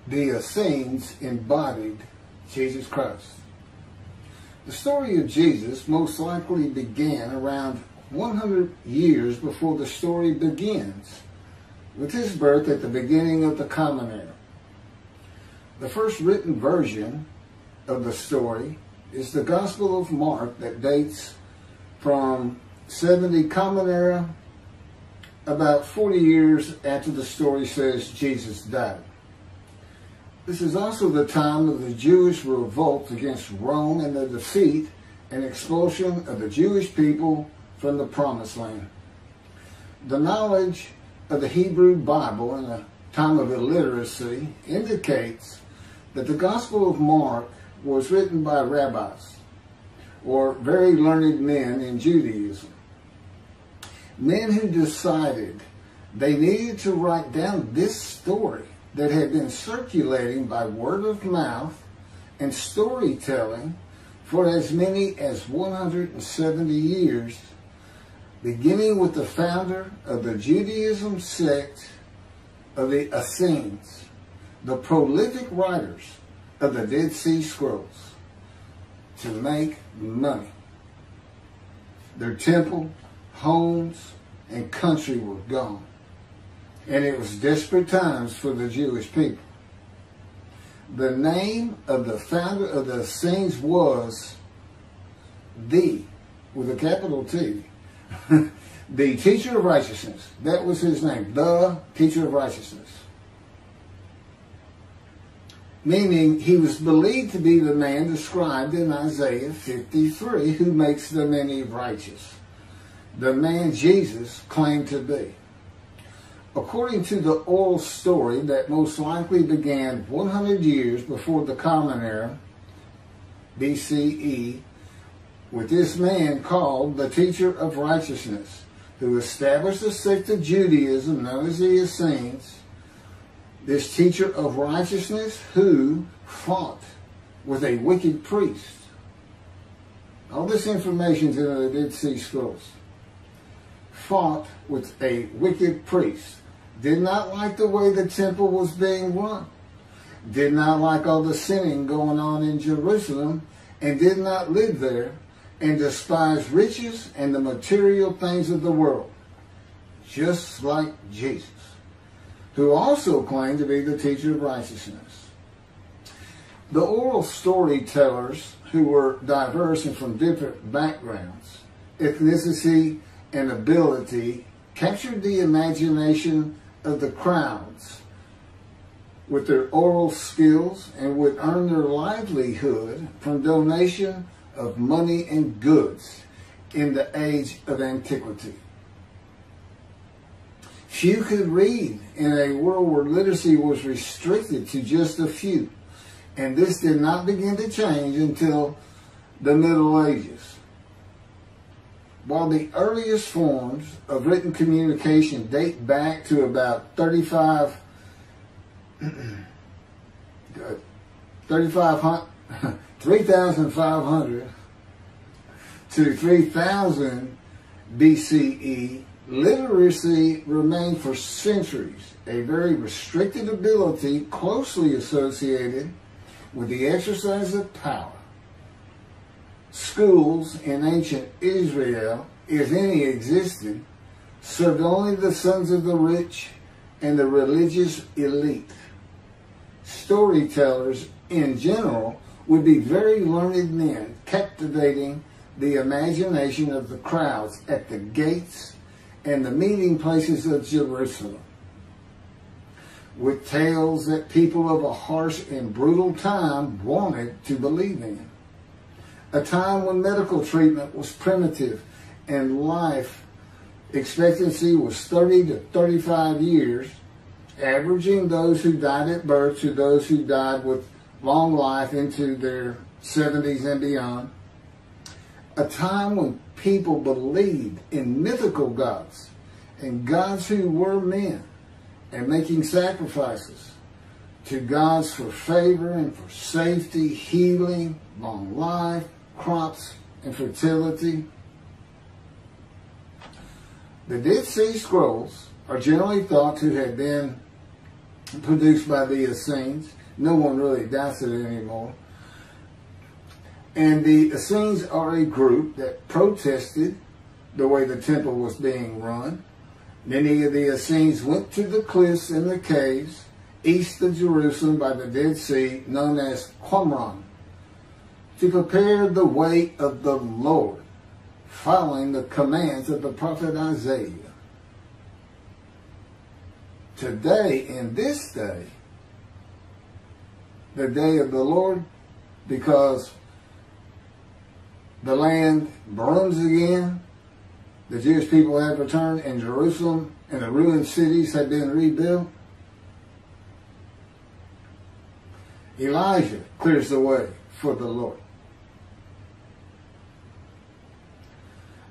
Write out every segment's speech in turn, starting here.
the Essenes embodied Jesus Christ. The story of Jesus most likely began around 100 years before the story begins, with his birth at the beginning of the Common Era. The first written version of the story is the Gospel of Mark that dates from 70 Common Era, about 40 years after the story says Jesus died. This is also the time of the Jewish revolt against Rome and the defeat and expulsion of the Jewish people from the Promised Land. The knowledge of the Hebrew Bible in a time of illiteracy indicates that the Gospel of Mark was written by rabbis, or very learned men in Judaism. Men who decided they needed to write down this story that had been circulating by word of mouth and storytelling for as many as 170 years, beginning with the founder of the Judaism sect of the Essenes, the prolific writers of the Dead Sea Scrolls, to make money. Their temple, homes, and country were gone. And it was desperate times for the Jewish people. The name of the founder of the Essenes was with a capital T, the teacher of righteousness. That was his name, the teacher of righteousness. Meaning he was believed to be the man described in Isaiah 53 who makes the many righteous. The man Jesus claimed to be. According to the oral story that most likely began 100 years before the Common Era, BCE, with this man called the teacher of righteousness, who established a sect of Judaism known as the Essenes, this teacher of righteousness who fought with a wicked priest. All this information is in the Dead Sea Scrolls. Fought with a wicked priest. Did not like the way the temple was being run. Did not like all the sinning going on in Jerusalem, and did not live there, and despised riches and the material things of the world, just like Jesus, who also claimed to be the teacher of righteousness. The oral storytellers, who were diverse and from different backgrounds, ethnicity, and ability, captured the imagination of the crowds with their oral skills and would earn their livelihood from donation of money and goods in the age of antiquity. Few could read in a world where literacy was restricted to just a few, and this did not begin to change until the Middle Ages. While the earliest forms of written communication date back to about 3,500 to 3,000 BCE, literacy remained for centuries a very restricted ability closely associated with the exercise of power. Schools in ancient Israel, if any existed, served only the sons of the rich and the religious elite. Storytellers in general would be very learned men, captivating the imagination of the crowds at the gates and the meeting places of Jerusalem, with tales that people of a harsh and brutal time wanted to believe in. A time when medical treatment was primitive and life expectancy was 30 to 35 years, averaging those who died at birth to those who died with long life into their 70s and beyond. A time when people believed in mythical gods and gods who were men, and making sacrifices to gods for favor and for safety, healing, long life, crops, and fertility. The Dead Sea Scrolls are generally thought to have been produced by the Essenes No one really doubts it anymore. And the Essenes are a group that protested the way the temple was being run. Many of the Essenes went to the cliffs and the caves east of Jerusalem by the Dead Sea, known as Qumran, to prepare the way of the Lord, following the commands of the prophet Isaiah. Today, in this day, the day of the Lord, because the land burns again, the Jewish people have returned, and Jerusalem and the ruined cities have been rebuilt, Elijah clears the way for the Lord.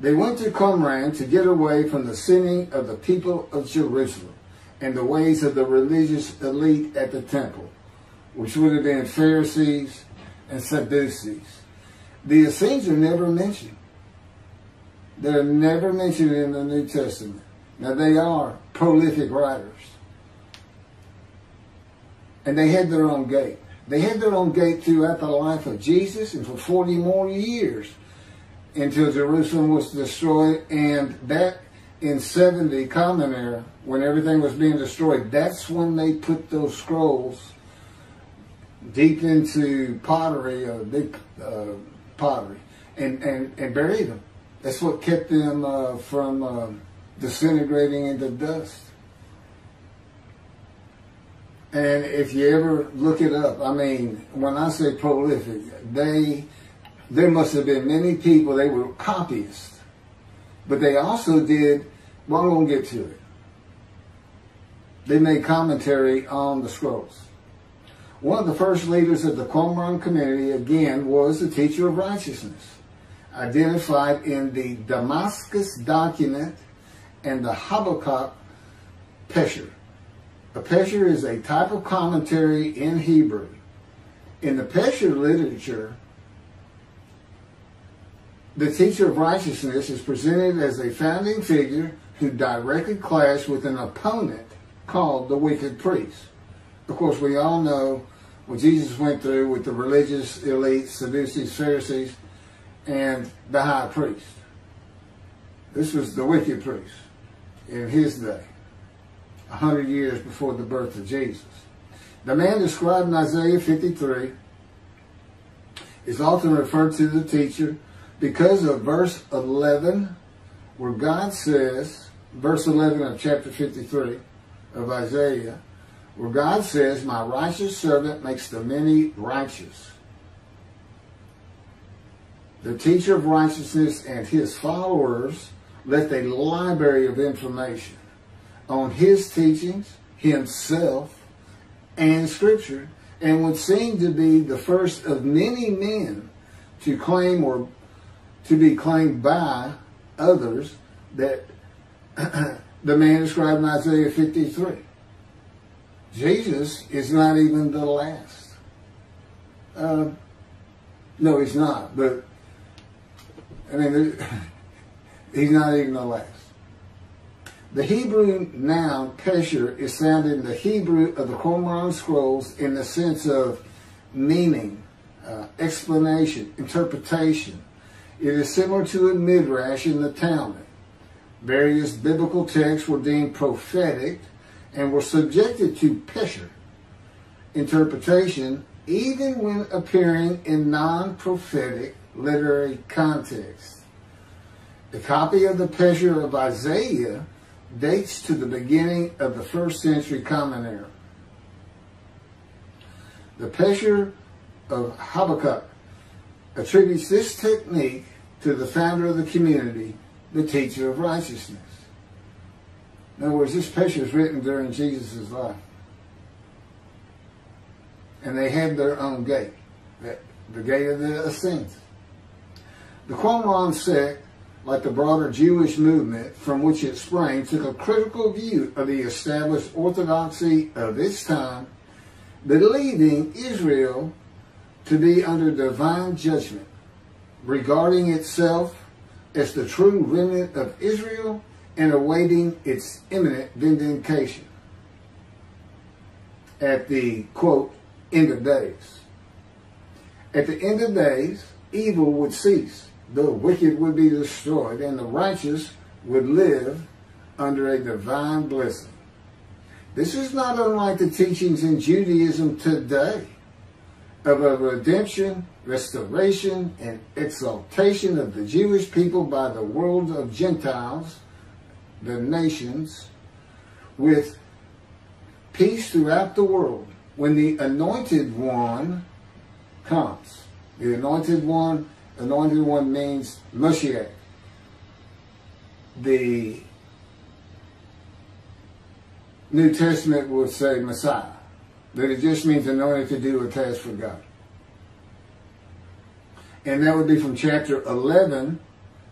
They went to Qumran to get away from the sinning of the people of Jerusalem and the ways of the religious elite at the temple, which would have been Pharisees and Sadducees. The Essenes are never mentioned. They're never mentioned in the New Testament. Now, they are prolific writers. And they had their own gate. They had their own gate throughout the life of Jesus and for 40 more years until Jerusalem was destroyed. And back in 70 Common Era, when everything was being destroyed, that's when they put those scrolls deep into pottery, big pottery, and buried them. That's what kept them from disintegrating into dust. And if you ever look it up, I mean, when I say prolific, there must have been many people, they were copyists. But they also did, well, I'm going to get to it. They made commentary on the scrolls. One of the first leaders of the Qumran community, again, was the teacher of righteousness, identified in the Damascus document and the Habakkuk Pesher. A Pesher is a type of commentary in Hebrew. In the Pesher literature, the teacher of righteousness is presented as a founding figure who directly clashed with an opponent called the wicked priest. Of course, we all know what Jesus went through with the religious elite, Sadducees, Pharisees, and the high priest. This was the wicked priest in his day, 100 years before the birth of Jesus. The man described in Isaiah 53 is often referred to the teacher because of verse 11, where God says, verse 11 of chapter 53 of Isaiah, where God says, "My righteous servant makes the many righteous." The teacher of righteousness and his followers left a library of information on his teachings, himself, and Scripture, and would seem to be the first of many men to claim or to be claimed by others that the man described in Isaiah 53. Jesus is not even the last. No, he's not. But, I mean, he's not even the last. The Hebrew noun pesher is found in the Hebrew of the Qumran scrolls in the sense of meaning, explanation, interpretation. It is similar to a midrash in the Talmud. Various biblical texts were deemed prophetic and were subjected to pesher interpretation, even when appearing in non-prophetic literary context. The copy of the pesher of Isaiah dates to the beginning of the 1st century Common Era. The pesher of Habakkuk attributes this technique to the founder of the community, the teacher of righteousness. In other words, this pesher is written during Jesus' life. And they had their own gate, the gate of the Essenes. The Qumran sect, like the broader Jewish movement from which it sprang, took a critical view of the established orthodoxy of its time, believing Israel to be under divine judgment, regarding itself as the true remnant of Israel and awaiting its imminent vindication. At the, quote, end of days. At the end of days, evil would cease. The wicked would be destroyed, and the righteous would live under a divine blessing. This is not unlike the teachings in Judaism today of a redemption, restoration, and exaltation of the Jewish people by the world of Gentiles, the nations, with peace throughout the world. When the anointed one comes, the anointed one means Mashiach. The New Testament would say Messiah, that it just means anointed to do a task for God. And that would be from chapter 11,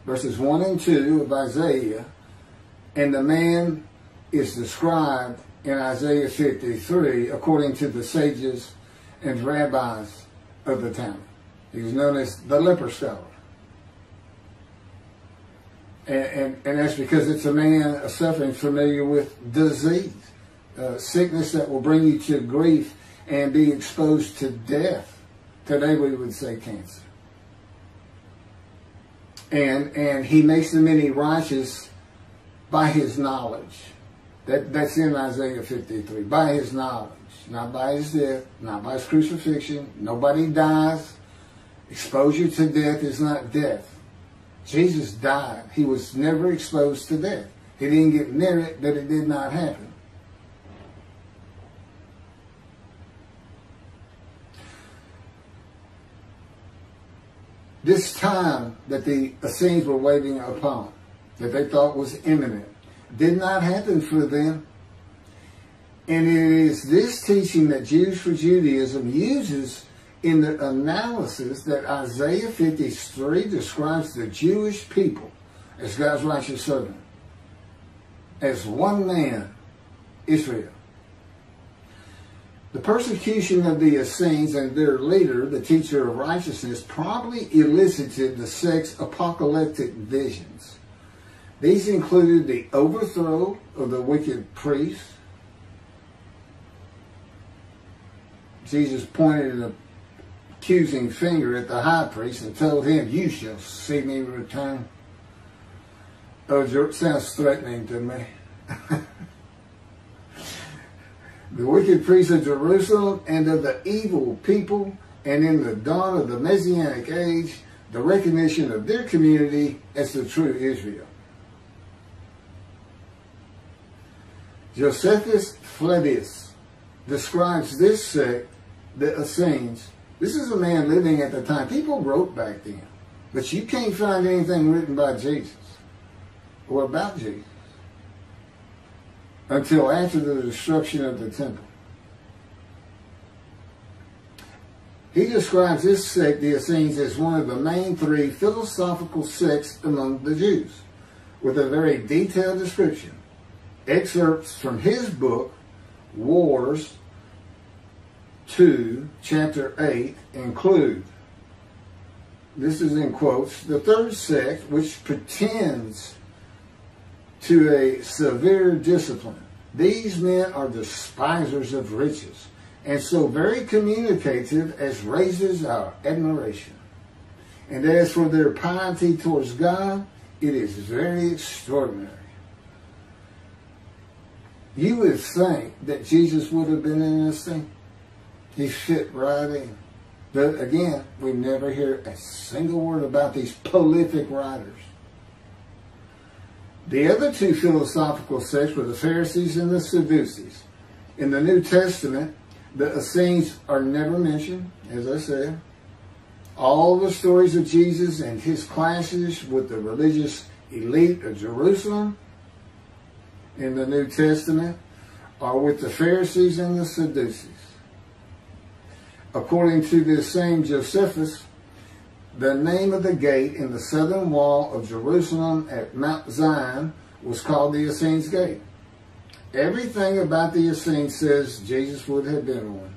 verses 1 and 2 of Isaiah. And the man is described in Isaiah 53 according to the sages and rabbis of the time. He was known as the leper scholar. And that's because it's a man suffering familiar with disease, sickness that will bring you to grief and be exposed to death. Today we would say cancer. And he makes the many righteous by his knowledge. That's in Isaiah 53. By his knowledge. Not by his death. Not by his crucifixion. Nobody dies. Exposure to death is not death. Jesus died. He was never exposed to death. He didn't get near it, but it did not happen. This time that the Essenes were waiting upon, that they thought was imminent, did not happen for them. And it is this teaching that Jews for Judaism uses in the analysis that Isaiah 53 describes the Jewish people as God's righteous servant, as one man, Israel. The persecution of the Essenes and their leader, the teacher of righteousness, probably elicited the sect's apocalyptic visions. These included the overthrow of the wicked priests. Jesus pointed an accusing finger at the high priest and told him, "You shall see me return." Oh, it sounds threatening to me. The wicked priests of Jerusalem and of the evil people, and in the dawn of the Messianic age, the recognition of their community as the true Israel. Josephus Flavius describes this sect, the Essenes. This is a man living at the time. People wrote back then, but you can't find anything written by Jesus or about Jesus until after the destruction of the temple. He describes this sect, the Essenes, as one of the main three philosophical sects among the Jews, with a very detailed description. Excerpts from his book, Wars 2, chapter 8, include, this is in quotes, the third sect, which pretends to a severe discipline. These men are despisers of riches, and so very communicative as raises our admiration. And as for their piety towards God, it is very extraordinary. You would think that Jesus would have been in this thing. He fit right in. But again, we never hear a single word about these prolific writers. The other two philosophical sects were the Pharisees and the Sadducees. In the New Testament, the Essenes are never mentioned, as I said. All the stories of Jesus and his clashes with the religious elite of Jerusalem in the New Testament are with the Pharisees and the Sadducees. According to this same Josephus, the name of the gate in the southern wall of Jerusalem at Mount Zion was called the Essenes Gate. Everything about the Essenes says Jesus would have been one.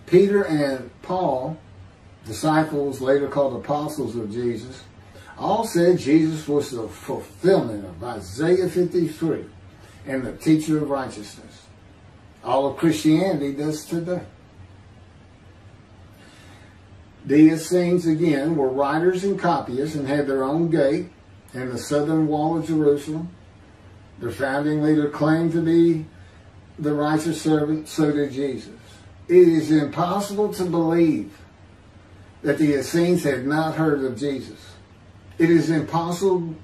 Peter and Paul, disciples later called apostles of Jesus, all said Jesus was the fulfillment of Isaiah 53. and the teacher of righteousness. All of Christianity does today. The Essenes, again, were writers and copyists and had their own gate in the southern wall of Jerusalem. Their founding leader claimed to be the righteous servant, so did Jesus. It is impossible to believe that the Essenes had not heard of Jesus. It is impossible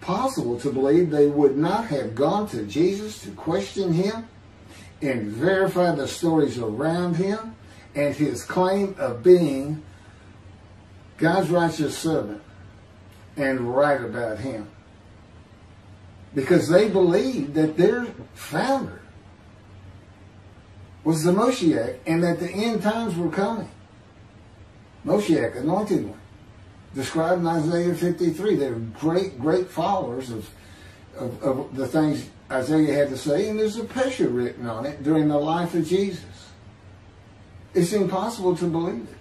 to believe they would not have gone to Jesus to question him and verify the stories around him and his claim of being God's righteous servant and right about him. Because they believed that their founder was the Moshiach and that the end times were coming. Moshiach, anointed one, described in Isaiah 53. They're great followers of the things Isaiah had to say, and there's a pesher written on it during the life of Jesus. It's impossible to believe it.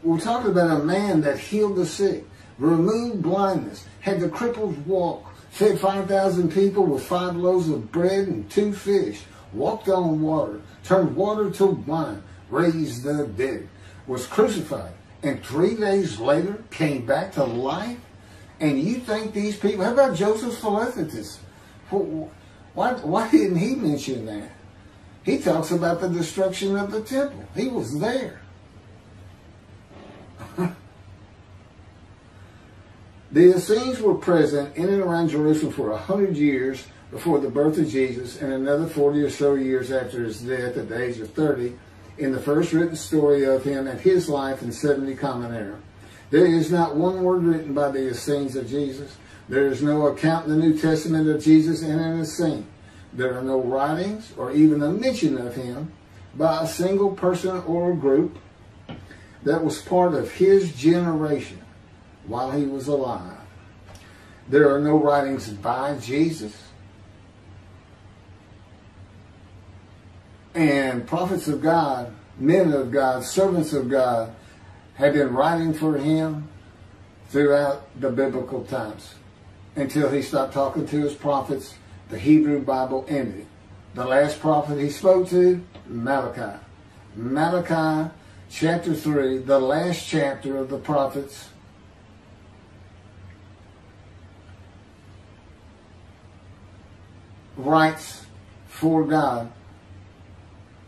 We're talking about a man that healed the sick, removed blindness, had the cripples walk, fed 5,000 people with 5 loaves of bread and 2 fish, walked on water, turned water to wine, raised the dead, was crucified, and 3 days later came back to life? And you think these people, how about Joseph Philadelphus? Why didn't he mention that? He talks about the destruction of the temple. He was there. The Essenes were present in and around Jerusalem for 100 years before the birth of Jesus and another 40 or so years after his death at the age of 30 in the first written story of him and his life in 70 Common Era. There is not one word written by the Essenes of Jesus. There is no account in the New Testament of Jesus and an Essene. There are no writings or even a mention of him by a single person or group that was part of his generation while he was alive. There are no writings by Jesus. And prophets of God, men of God, servants of God have been writing for him throughout the biblical times until he stopped talking to his prophets. The Hebrew Bible ended. The last prophet he spoke to, Malachi. Malachi chapter 3, the last chapter of the prophets, writes for God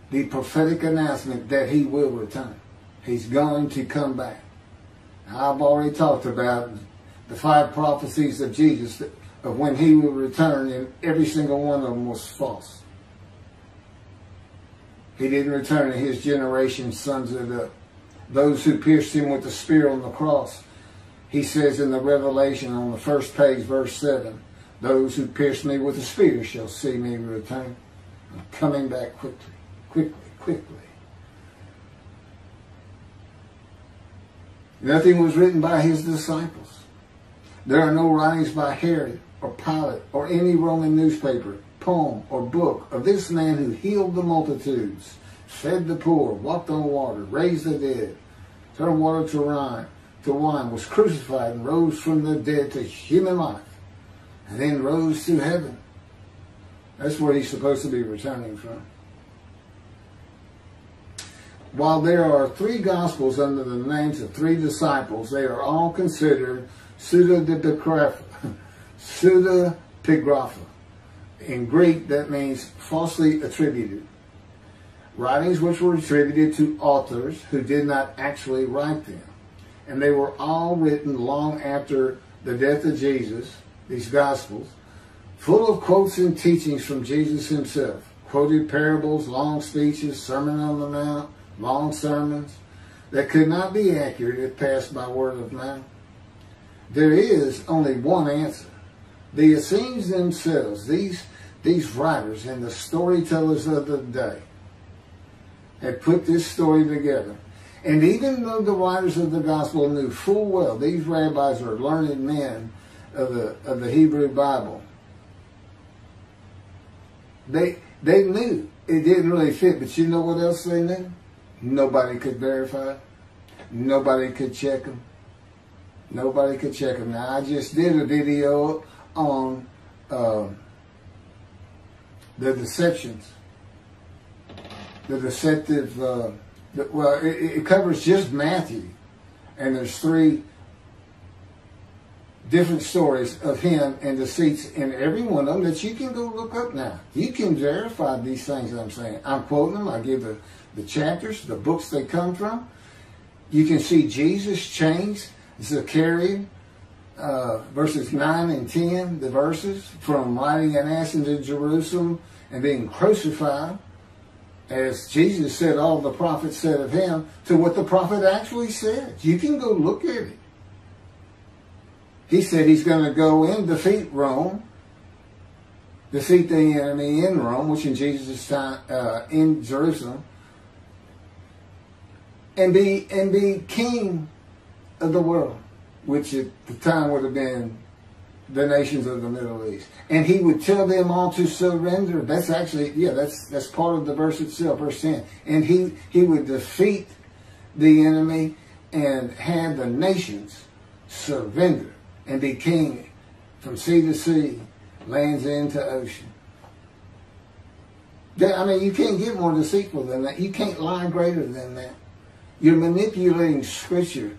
the prophetic announcement that he will return. He's going to come back. Now, I've already talked about the 5 prophecies of Jesus of when he will return, and every single one of them was false. He didn't return, and his generation sums it up. Those who pierced him with the spear on the cross, he says in the Revelation on the first page, verse 7, those who pierced me with the spear shall see me return. I'm coming back quickly. Nothing was written by his disciples. There are no writings by Herod or Pilate or any Roman newspaper, poem, or book of this man who healed the multitudes, fed the poor, walked on water, raised the dead, turned water to wine, was crucified and rose from the dead to human life, and then rose to heaven. That's where he's supposed to be returning from. While there are 3 Gospels under the names of 3 disciples, they are all considered pseudepigrapha. In Greek, that means falsely attributed. Writings which were attributed to authors who did not actually write them. And they were all written long after the death of Jesus, these Gospels, full of quotes and teachings from Jesus himself. Quoted parables, long speeches, Sermon on the Mount, long sermons that could not be accurate if passed by word of mouth. There is only one answer. The Essenes themselves, these writers and the storytellers of the day, had put this story together. And even though the writers of the gospel knew full well these rabbis are learned men of the Hebrew Bible, they knew it didn't really fit. But you know what else they knew? Nobody could verify it. Nobody could check them. Nobody could check them. Now, I just did a video on the deceptions. The deceptive, well, it covers just Matthew. And there's 3 different stories of him and deceits in every one of them that you can go look up now. You can verify these things that I'm saying. I'm quoting them. I give the chapters, the books they come from. You can see Jesus changed Zechariah, verses 9 and 10, the verses, from riding an ass into Jerusalem and being crucified, as Jesus said all the prophets said of him, to what the prophet actually said. You can go look at it. He said he's going to go and defeat Rome, defeat the enemy in Rome, which in Jesus' time, in Jerusalem, and be king of the world, which at the time would have been the nations of the Middle East. And he would tell them all to surrender. That's actually, yeah, that's part of the verse itself, verse 10. And he would defeat the enemy and have the nations surrender and be king from sea to sea, lands into ocean. I mean, you can't get more deceitful than that. You can't lie greater than that. You're manipulating Scripture,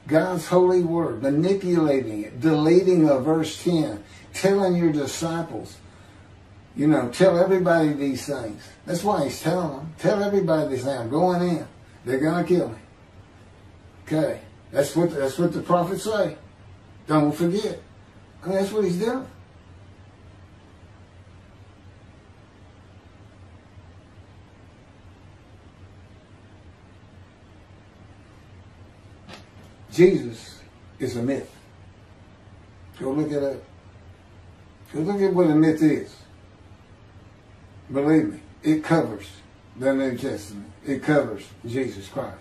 God's holy word, manipulating it, deleting a verse 10, telling your disciples, you know, tell everybody these things. That's why he's telling them. Tell everybody these things. I'm going in. They're going to kill me. Okay. That's what the prophets say. Don't forget. I mean, that's what he's doing. Jesus is a myth. Go look it up. Go look at what a myth is. Believe me, it covers the New Testament. It covers Jesus Christ.